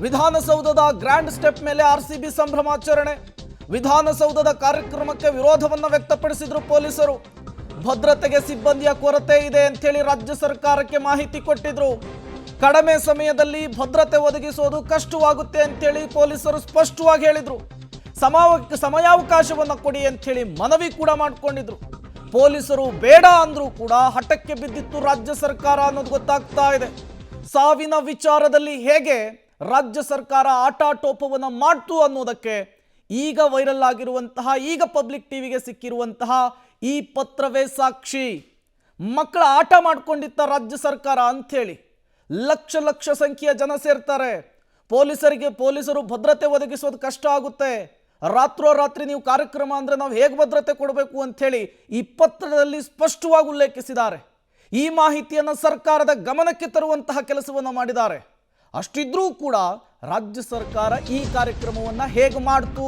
ವಿಧಾನಸೌಧದ grand step ಮೇಲೆ RCB ಸಂಭ್ರಮಾಚರಣೆ. ವಿಧಾನಸೌಧದ ಕಾರ್ಯಕ್ರಮಕ್ಕೆ ವಿರೋಧವನ್ನು ವ್ಯಕ್ತಪಡಿಸಿದ್ರು ಪೊಲೀಸರು. ಭದ್ರತೆಗೆ ಸಿಬ್ಬಂದಿಯ ಕೊರತೆ ಇದೆ ಅಂತೇಳಿ ರಾಜ್ಯ ಸರ್ಕಾರಕ್ಕೆ ಮಾಹಿತಿ ಕೊಟ್ಟಿದ್ರು. ಕಡಿಮೆ ಸಮಯದಲ್ಲಿ ಭದ್ರತೆ ಒದಗಿಸೋದು ಕಷ್ಟವಾಗುತ್ತೆ ಅಂತೇಳಿ ಪೊಲೀಸರು ಸ್ಪಷ್ಟವಾಗಿ ಹೇಳಿದ್ರು. ಸಮಯಾವಕಾಶವನ್ನು ಕೊಡಿ ಅಂತೇಳಿ ಮನವಿ ಕೂಡ ಮಾಡಿಕೊಂಡಿದ್ರು. ಪೊಲೀಸರು ಬೇಡ ಅಂದ್ರೂ ಕೂಡ ಹಠಕ್ಕೆ ಬಿದ್ದಿತ್ತು ರಾಜ್ಯ ಸರ್ಕಾರ ಅನ್ನೋದು ಗೊತ್ತಾಗ್ತಾ ಇದೆ. ಸಾವಿನ ವಿಚಾರದಲ್ಲಿ ಹೇಗೆ ರಾಜ್ಯ ಸರ್ಕಾರ ಆಟಾಟೋಪವನ್ನು ಮಾಡ್ತು ಅನ್ನೋದಕ್ಕೆ ಈಗ ವೈರಲ್ ಆಗಿರುವಂತಹ, ಈಗ ಪಬ್ಲಿಕ್ ಟಿವಿಗೆ ಸಿಕ್ಕಿರುವಂತಹ ಈ ಪತ್ರವೇ ಸಾಕ್ಷಿ. ಮಕ್ಕಳ ಆಟ ಮಾಡ್ಕೊಂಡಿತ್ತ ರಾಜ್ಯ ಸರ್ಕಾರ ಅಂಥೇಳಿ ಲಕ್ಷ ಲಕ್ಷ ಸಂಖ್ಯೆಯ ಜನ ಸೇರ್ತಾರೆ. ಪೊಲೀಸರು ಭದ್ರತೆ ಒದಗಿಸೋದು ಕಷ್ಟ ಆಗುತ್ತೆ, ರಾತ್ರೋರಾತ್ರಿ ನೀವು ಕಾರ್ಯಕ್ರಮ ಅಂದರೆ ನಾವು ಹೇಗೆ ಭದ್ರತೆ ಕೊಡಬೇಕು ಅಂಥೇಳಿ ಈ ಪತ್ರದಲ್ಲಿ ಸ್ಪಷ್ಟವಾಗಿ ಉಲ್ಲೇಖಿಸಿದ್ದಾರೆ. ಈ ಮಾಹಿತಿಯನ್ನು ಸರ್ಕಾರದ ಗಮನಕ್ಕೆ ತರುವಂತಹ ಕೆಲಸವನ್ನು ಮಾಡಿದ್ದಾರೆ. ಅಷ್ಟಿದ್ರೂ ಕೂಡ ರಾಜ್ಯ ಸರ್ಕಾರ ಈ ಕಾರ್ಯಕ್ರಮವನ್ನು ಹೇಗೆ ಮಾಡ್ತು,